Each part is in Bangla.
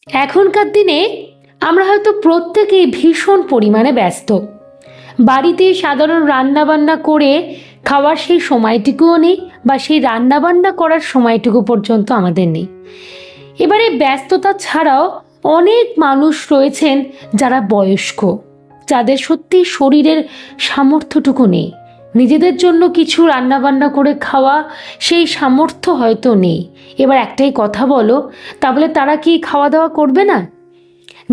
এখনকার দিনে আমরা হয়তো প্রত্যেকেই ভীষণ পরিমাণে ব্যস্ত। বাড়িতে সাধারণ রান্নাবান্না করে খাওয়ার সেই সময়টুকুও নেই, বা সেই রান্নাবান্না করার সময়টুকু পর্যন্ত আমাদের নেই। এবারে ব্যস্ততা ছাড়াও অনেক মানুষ রয়েছেন যারা বয়স্ক, যাদের সত্যি শরীরের সামর্থ্যটুকু নেই, নিজেদের জন্য কিছু রান্নাবান্না করে খাওয়া সেই সামর্থ্য হয়তো নেই। এবার একটাই কথা বলো, তাহলে তারা কি খাওয়া দাওয়া করবে না?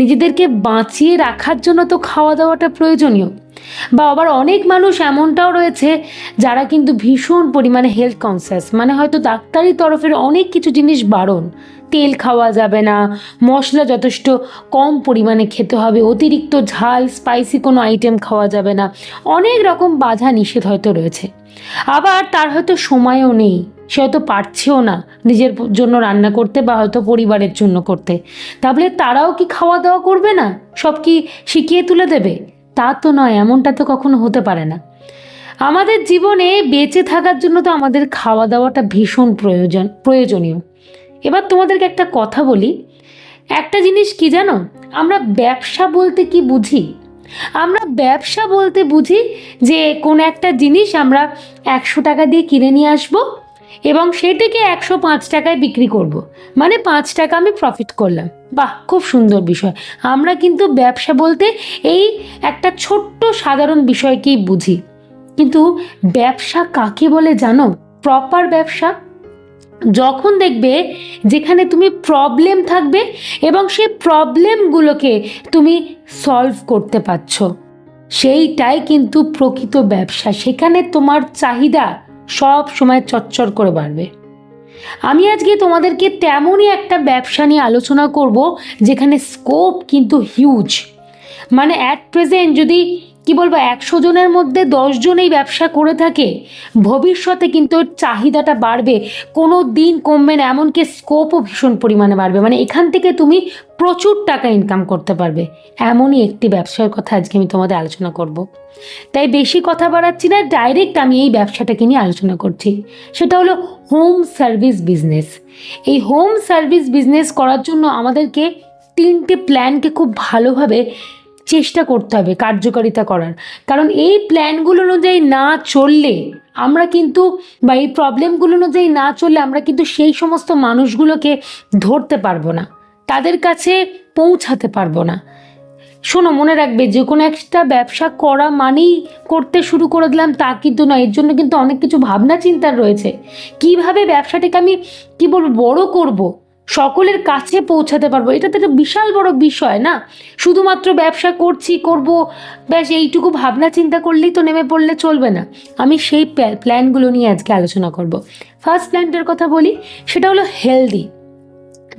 নিজেদেরকে বাঁচিয়ে রাখার জন্য তো খাওয়া দাওয়াটা প্রয়োজনীয়। বা আবার অনেক মানুষ এমনটাও রয়েছে যারা কিন্তু ভীষণ পরিমাণে হেলথ কনসিয়াস, মানে হয়তো ডাক্তারি তরফের অনেক কিছু জিনিস বারণ, তেল খাওয়া যাবে না, মশলা যথেষ্ট কম পরিমাণে খেতে হবে, অতিরিক্ত ঝাল স্পাইসি কোনো আইটেম খাওয়া যাবে না, অনেক রকম বাধা নিষেধ হয়তো রয়েছে। আবার তার হয়তো সময়ও নেই, সে হয়তো পারছেও না নিজের জন্য রান্না করতে বা হয়তো পরিবারের জন্য করতে। তাহলে তারাও কি খাওয়া দাওয়া করবে না? সব কি শিখিয়ে তুলে দেবে? তা তো নয়, এমনটা তো কখনো হতে পারে না। আমাদের জীবনে বেঁচে থাকার জন্য তো আমাদের খাওয়া দাওয়াটা ভীষণ প্রয়োজনীয়। এবার তোমাদেরকে একটা কথা বলি, একটা জিনিস কি জানো, আমরা ব্যবসা বলতে কি বুঝি? আমরা ব্যবসা বলতে বুঝি যে কোনো একটা জিনিস আমরা 100 টাকা দিয়ে কিনে নিয়ে আসবো এবং সেটাকে 105 টাকায় বিক্রি করব। মানে 5 টাকা আমি প্রফিট করলাম। বাহ, খুব সুন্দর বিষয়। আমরা কিন্তু ব্যবসা বলতে এই একটা ছোট্ট সাধারণ বিষয়কেই বুঝি। কিন্তু ব্যবসা কাকে বলে জানো? প্রপার ব্যবসা যখন দেখবে যেখানে তুমি প্রবলেম থাকবে এবং সেই প্রবলেমগুলোকে তুমি সলভ করতে পারছো, সেইটাই কিন্তু প্রকৃত ব্যবসা। সেখানে তোমার চাহিদা সব সময় চচ্চর করে বাড়বে। আমি আজকে তোমাদেরকে তেমনই একটা ব্যবসা নিয়ে আলোচনা করব যেখানে স্কোপ কিন্তু হিউজ। মানে অ্যাট প্রেজেন্ট যদি কি বলবো 100 জনের মধ্যে 10 জন এই ব্যবসা করে থাকে, ভবিষ্যতে কিন্তু ওর চাহিদাটা বাড়বে, কোনো দিন কমবে না, এমনকি স্কোপও ভীষণ পরিমাণে বাড়বে। মানে এখান থেকে তুমি প্রচুর টাকা ইনকাম করতে পারবে। এমনই একটি ব্যবসার কথা আজকে আমি তোমাদের আলোচনা করব। তাই বেশি কথা বাড়াচ্ছি না, ডাইরেক্ট আমি এই ব্যবসাটাকে নিয়ে আলোচনা করছি। সেটা হলো হোম সার্ভিস বিজনেস। এই হোম সার্ভিস বিজনেস করার জন্য আমাদেরকে 3টে প্ল্যানকে খুব ভালোভাবে চেষ্টা করতে হবে কার্যকারিতা করার। কারণ এই প্ল্যানগুলো অনুযায়ী না চললে আমরা কিন্তু, বা এই প্রবলেমগুলো অনুযায়ী না চললে আমরা কিন্তু সেই সমস্ত মানুষগুলোকে ধরতে পারবো না, তাদের কাছে পৌঁছাতে পারবো না। শোনো, মনে রাখবে, যে কোনো একটা ব্যবসা করা মানেই করতে শুরু করে দিলাম তা কিন্তু নয়। এর জন্য কিন্তু অনেক কিছু ভাবনা চিন্তার রয়েছে। কিভাবে ব্যবসাটাকে আমি কি বলবো বড় করব, সকলের কাছে পৌঁছাতে পারবো, এটা তো একটা বিশাল বড় বিষয় না। শুধুমাত্র ব্যবসা করব ব্যাস এইটুকু ভাবনা চিন্তা করলেই তো নেমে পড়লে চলবে না। আমি সেই প্ল্যানগুলো নিয়ে আজকে আলোচনা করব। ফার্স্ট প্ল্যানটার কথা বলি, সেটা হলো হেলদি।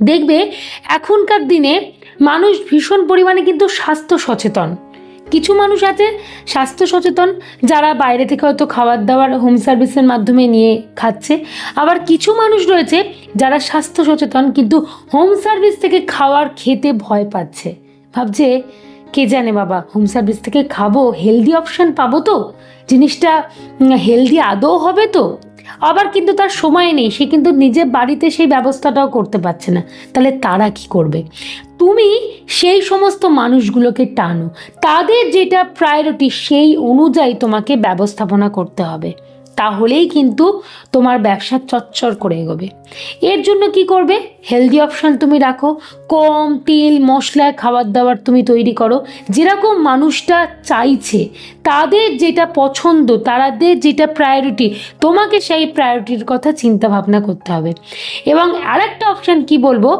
দেখবে এখনকার দিনে মানুষ ভীষণ পরিমাণে কিন্তু স্বাস্থ্য সচেতন। কিছু মানুষ আছে স্বাস্থ্য সচেতন যারা বাইরে থেকে হয়তো খাবার দাবার হোম সার্ভিসের মাধ্যমে নিয়ে খাচ্ছে। আবার কিছু মানুষ রয়েছে যারা স্বাস্থ্য সচেতন কিন্তু হোম সার্ভিস থেকে খাবার খেতে ভয় পাচ্ছে, ভাবছে কে জানে বাবা হোম সার্ভিস থেকে খাবো, হেলদি অপশান পাবো তো, জিনিসটা হেলদি আদৌ হবে তো। আবার কিন্তু তার সময় নেই, সে কিন্তু নিজের বাড়িতে সেই ব্যবস্থাটাও করতে পারছে না। তাহলে তারা কি করবে? তুমি সেই সমস্ত মানুষগুলোকে টানো, তাদের যেটা প্রায়োরিটি সেই অনুযায়ী তোমাকে ব্যবস্থাপনা করতে হবে, তাহলেই কিন্তু তোমার ব্যবসা চচ্চর করে এগোবে। এর জন্য কি করবে? হেলদি অপশান তুমি রাখো, কম তেল মশলায় খাবার দাবার তুমি তৈরি করো, যেরকম মানুষটা চাইছে, তাদের যেটা পছন্দ, তাদের যেটা প্রায়োরিটি, তোমাকে সেই প্রায়োরিটির কথা চিন্তা ভাবনা করতে হবে। এবং আরেকটা অপশান কি বলবো,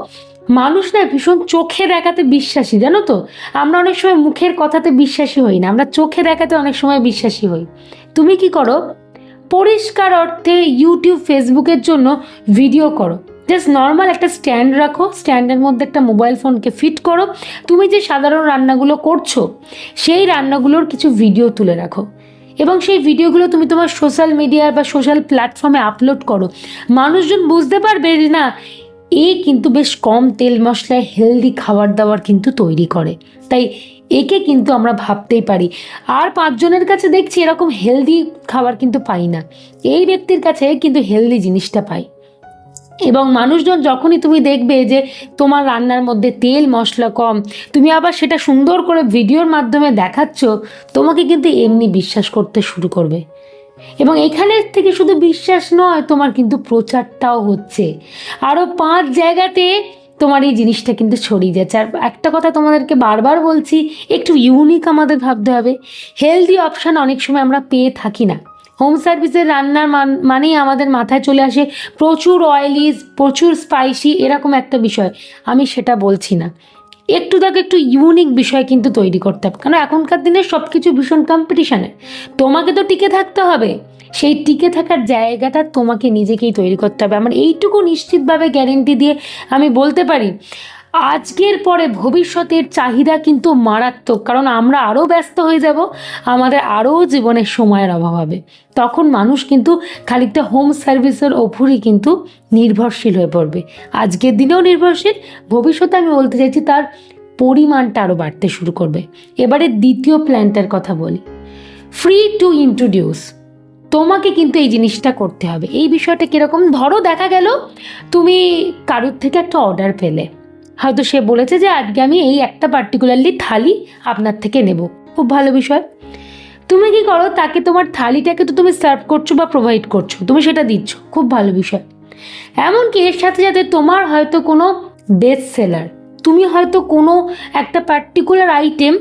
মানুষ না ভীষণ চোখে দেখাতে বিশ্বাসী, জানো তো। আমরা অনেক সময় মুখের কথাতে বিশ্বাসী হই না, আমরা চোখে দেখাতে অনেক সময় বিশ্বাসী হই। তুমি কি করো, পরিষ্কার অর্থে ইউটিউব ফেসবুকের জন্য ভিডিও করো। জাস্ট নর্মাল একটা স্ট্যান্ড রাখো, স্ট্যান্ডের মধ্যে একটা মোবাইল ফোনকে ফিট করো, তুমি যে সাধারণ রান্নাগুলো করছো সেই রান্নাগুলোর কিছু ভিডিও তুলে রাখো এবং সেই ভিডিওগুলো তুমি তোমার সোশ্যাল মিডিয়ার বা সোশ্যাল প্ল্যাটফর্মে আপলোড করো। মানুষজন বুঝতে পারবে যে না, এ কিন্তু বেশ কম তেল মশলায় হেলদি খাবার দাবার কিন্তু তৈরি করে, তাই একে কিন্তু আমরা ভাবতেই পারি। আর 5 জনের কাছে দেখছি এরকম হেলদি খাবার কিন্তু পাই না, এই ব্যক্তির কাছে কিন্তু হেলদি জিনিসটা পাই। এবং মানুষজন যখনই তুমি দেখবে যে তোমার রান্নার মধ্যে তেল মশলা কম, তুমি আবার সেটা সুন্দর করে ভিডিওর মাধ্যমে দেখাচ্ছ, তোমাকে কিন্তু এমনি বিশ্বাস করতে শুরু করবে। এবং এখানে থেকে শুধু বিশ্বাস নয়, তোমার কিন্তু প্রচারটাও হচ্ছে, আরও 5 জায়গাতে তোমার এই জিনিসটা কিন্তু ছড়িয়ে যাচ্ছে। আর একটা কথা তোমাদেরকে বারবার বলছি, একটু ইউনিক আমাদের ভাবতে হবে। হেলদি অপশান অনেক সময় আমরা পেয়ে থাকি না। হোম সার্ভিসের রান্নার মানেই আমাদের মাথায় চলে আসে প্রচুর অয়েলি, প্রচুর স্পাইসি, এরকম একটা বিষয়। আমি সেটা বলছি না, একটু ইউনিক বিষয় কিন্তু তৈরি করতে হবে, কারণ এখনকার দিনে সব কিছু ভীষণ কম্পিটিশানে, তোমাকে তো টিকে থাকতে হবে। সেই টিকে থাকার জায়গাটা তোমাকে নিজেকেই তৈরি করতে হবে। আমার এইটুকু নিশ্চিতভাবে গ্যারেন্টি দিয়ে আমি বলতে পারি, আজকের পরে ভবিষ্যতের চাহিদা কিন্তু মারাত্মক, কারণ আমরা আরও ব্যস্ত হয়ে যাব, আমাদের আরও জীবনের সময়ের অভাব হবে। তখন মানুষ কিন্তু খানিকটা হোম সার্ভিসের ওপরই কিন্তু নির্ভরশীল হয়ে পড়বে। আজকের দিনেও নির্ভরশীল, ভবিষ্যতে আমি বলতে চাইছি তার পরিমাণটা আরও বাড়তে শুরু করবে। এবারে দ্বিতীয় প্ল্যানটার কথা বলি, ফ্রি টু ইন্ট্রোডিউস। তোমাকে কিন্তু এই জিনিসটা করতে হবে। এই বিষয়টা কীরকম, ধরো দেখা গেল তুমি কারোর থেকে একটা অর্ডার পেলে, হয়তো সে বলেছে যে আজকে আমি এই একটা পার্টিকুলারলি থালি আপনার থেকে নেব, খুব ভালো বিষয়। তুমি কি করো, তাকে তোমার থালিটাকে তো তুমি সার্ভ করছো বা প্রোভাইড করছো, তুমি সেটা দিচ্ছ, খুব ভালো বিষয়। এমনকি এর সাথে সাথে তোমার হয়তো কোনো বেস্ট সেলার, তুমি হয়তো কোনো একটা পার্টিকুলার আইটেম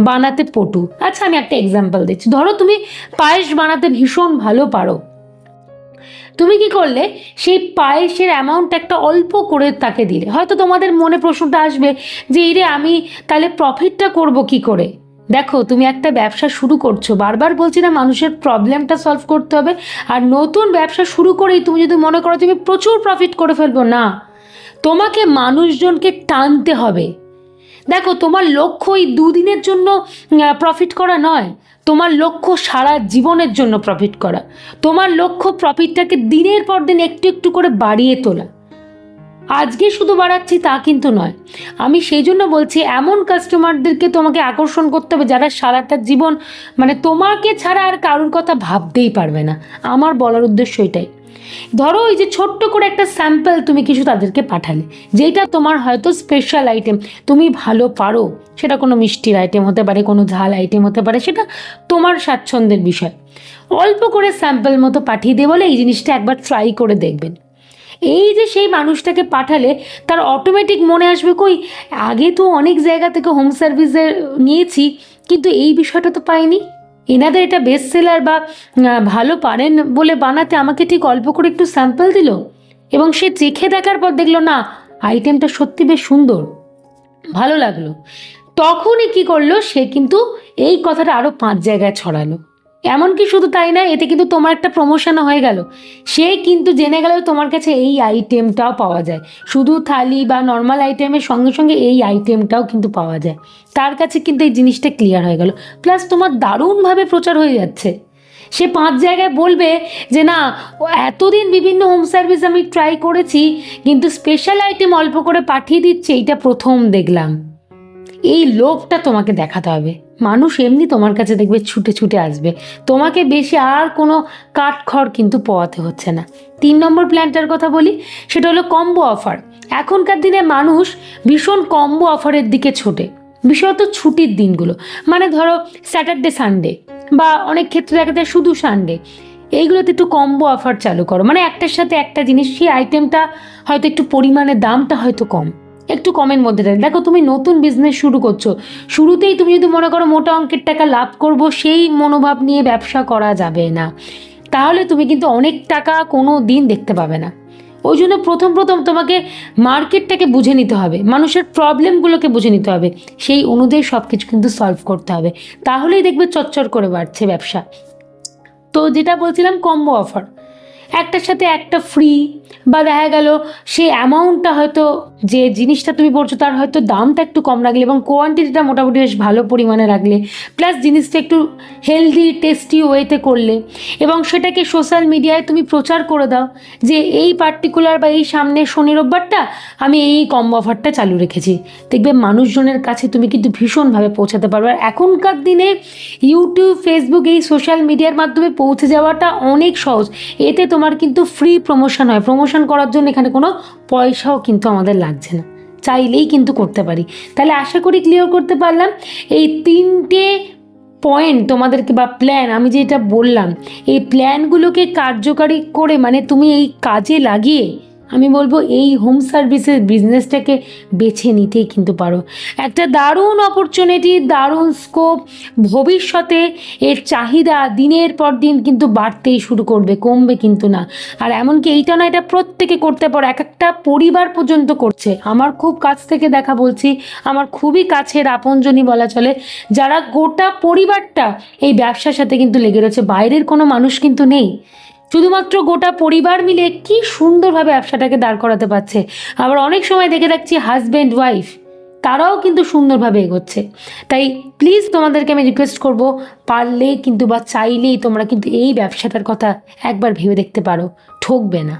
বানাতে পটু। আচ্ছা আমি একটা এক্সাম্পল দিচ্ছি, ধরো তুমি পায়েস বানাতে ভীষণ ভালো পারো, তুমি কি করলে সেই পায়েসের অ্যামাউন্ট একটা অল্প করে তাকে দিলে। হয়তো তোমাদের মনে প্রশ্নটা আসবে যে এই রে আমি তাহলে প্রফিটটা করব কি করে। দেখো, তুমি একটা ব্যবসা শুরু করছো, বারবার বলছি না মানুষের প্রবলেমটা সলভ করতে হবে। আর নতুন ব্যবসা শুরু করেই তুমি যদি মনে করো তুমি প্রচুর প্রফিট করে ফেলবো, না, তোমাকে মানুষজনকে টানতে হবে। দেখো, তোমার লক্ষ্য এই 2 দিনের জন্য প্রফিট করা নয়, তোমার লক্ষ্য সারা জীবনের জন্য প্রফিট করা। তোমার লক্ষ্য প্রফিটটাকে দিনের পর দিন একটু একটু করে বাড়িয়ে তোলা। আজকে শুধু বাড়াচ্ছি তা কিন্তু নয়, আমি সেই জন্য বলছি এমন কাস্টমারদেরকে তোমাকে আকর্ষণ করতে হবে যারা সারাটা জীবন মানে তোমাকে ছাড়া আর কারোর কথা ভাবতেই পারবে না। আমার বলার উদ্দেশ্য এটাই। ধরো এই যে ছোট্ট করে একটা স্যাম্পল তুমি কিছু তাদেরকে পাঠালে, যেটা তোমার হয়তো স্পেশাল আইটেম, তুমি ভালো পারো, সেটা কোনো মিষ্টির আইটেম হতে পারে, কোনো ঝাল আইটেম হতে পারে, সেটা তোমার স্বাচ্ছন্দ্যের বিষয়। অল্প করে স্যাম্পল মতো পাঠিয়ে দিয়ে বলে এই জিনিসটা একবার ট্রাই করে দেখবেন। এই যে সেই মানুষটাকে পাঠালে তার অটোমেটিক মনে আসবে, কই আগে তো অনেক জায়গা থেকে হোম সার্ভিসে নিয়েছি কিন্তু এই বিষয়টা তো পাইনি, এনাদের এটা বেস্ট সেলার বা ভালো পারেন বলে বানাতে আমাকে ঠিক অল্প করে একটু স্যাম্পল দিল, এবং সে চেখে দেখার পর দেখলো না আইটেমটা সত্যি বেশ সুন্দর, ভালো লাগলো। তখনই কি করলো, সে কিন্তু এই কথাটা আরও 5 জায়গায় ছড়ালো। এমনকি শুধু তাই না, এতে কিন্তু তোমার একটা প্রমোশনও হয়ে গেল। সে কিন্তু জেনে গেল তোমার কাছে এই আইটেমটাও পাওয়া যায়, শুধু থালি বা নর্মাল আইটেমের সঙ্গে সঙ্গে এই আইটেমটাও কিন্তু পাওয়া যায়। তার কাছে কিন্তু এই জিনিসটা ক্লিয়ার হয়ে গেল, প্লাস তোমার দারুণভাবে প্রচার হয়ে যাচ্ছে। সে 5 জায়গায় বলবে যে না, এতদিন বিভিন্ন হোম সার্ভিস আমি ট্রাই করেছি কিন্তু স্পেশাল আইটেম অল্প করে পাঠিয়ে দিচ্ছে, এইটা প্রথম দেখলাম। এই লোভটা তোমাকে দেখাতে হবে, মানুষ এমনি তোমার কাছে দেখবে ছুটে ছুটে আসবে, তোমাকে বেশি আর কোনো কাঠখড় কিন্তু পোয়াতে হচ্ছে না। 3 নম্বর প্ল্যানটার কথা বলি, সেটা হলো কম্বো অফার। এখনকার দিনে মানুষ ভীষণ কম্বো অফারের দিকে ছোটে, বিশেষত ছুটির দিনগুলো, মানে ধরো স্যাটারডে সানডে বা অনেক ক্ষেত্রে দেখা যায় শুধু সানডে, এইগুলোতে একটু কম্বো অফার চালু করো, মানে একটার সাথে একটা জিনিস, সেই আইটেমটা হয়তো একটু পরিমাণে দামটা হয়তো কম, একটু কমের মধ্যে থাকে। দেখো, তুমি নতুন বিজনেস শুরু করছো, শুরুতেই তুমি যদি মনে করো মোটা অঙ্কের টাকা লাভ করব, সেই মনোভাব নিয়ে ব্যবসা করা যাবে না, তাহলে তুমি কিন্তু অনেক টাকা কোনো দিন দেখতে পাবে না। ওই জন্য প্রথম তোমাকে মার্কেটটাকে বুঝে নিতে হবে, মানুষের প্রবলেমগুলোকে বুঝে নিতে হবে, সেই অনুযায়ী সব কিছু কিন্তু সলভ করতে হবে, তাহলেই দেখবে চচ্চর করে বাড়ছে ব্যবসা। তো যেটা বলছিলাম, কম্বো অফার, একটার সাথে একটা ফ্রি, বা দেখা গেল সেই অ্যামাউন্টটা হয়তো যে জিনিসটা তুমি পড়ছো তার হয়তো দামটা একটু কম রাখলে এবং কোয়ান্টিটিটা মোটামুটি বেশ ভালো পরিমাণে রাখলে, প্লাস জিনিসটা একটু হেলদি টেস্টি ওয়েতে করলে, এবং সেটাকে সোশ্যাল মিডিয়ায় তুমি প্রচার করে দাও যে এই পার্টিকুলার বা এই সামনের শনি রোববারটা আমি এই কম্বো অফারটা চালু রেখেছি। দেখবে মানুষজনের কাছে তুমি কিন্তু ভীষণভাবে পৌঁছাতে পারবে। আর এখনকার দিনে ইউটিউব, ফেসবুক, এই সোশ্যাল মিডিয়ার মাধ্যমে পৌঁছে যাওয়াটা অনেক সহজ, এতে তোমার তোমার কিন্তু ফ্রি প্রমোশন হয়। প্রমোশন করার জন্য এখানে কোনো পয়সাও কিন্তু আমাদের লাগছে না, চাইলেই কিন্তু করতে পারি। তাহলে আশা করি ক্লিয়ার করতে পারলাম। এই 3টে পয়েন্ট তোমাদেরকে বা প্ল্যান আমি যেটা বললাম, এই প্ল্যানগুলোকে কার্যকারী করে মানে তুমি এই কাজে লাগিয়ে আমি বলবো এই হোম সার্ভিসের বিজনেসটাকে বেছে নিতেই কিন্তু পারো। একটা দারুণ অপরচুনিটি, দারুণ স্কোপ। ভবিষ্যতে এর চাহিদা দিনের পর দিন কিন্তু বাড়তেই শুরু করবে, কমবে কিন্তু না। আর এমনকি এইটা না, এটা প্রত্যেকে করতে পারো, এক একটা পরিবার পর্যন্ত করছে। আমার খুব কাছ থেকে দেখা বলছি, আমার খুবই কাছের আপনজনই বলা চলে, যারা গোটা পরিবারটা এই ব্যবসার সাথে কিন্তু লেগে রয়েছে। বাইরের কোনো মানুষ কিন্তু নেই, শুধুমাত্র গোটা পরিবার মিলে কি সুন্দরভাবে ব্যবসাটাকে দাঁড় করাতে পারছে। আবার অনেক সময় দেখে রাখছি হাজব্যান্ড ওয়াইফ, তারাও কিন্তু সুন্দরভাবে এগোচ্ছে। তাই প্লিজ তোমাদেরকে আমি রিকোয়েস্ট করব, পারলে কিন্তু বা চাইলেই তোমরা কিন্তু এই ব্যবসাটার কথা একবার ভেবে দেখতে পারো, ঠকবে না।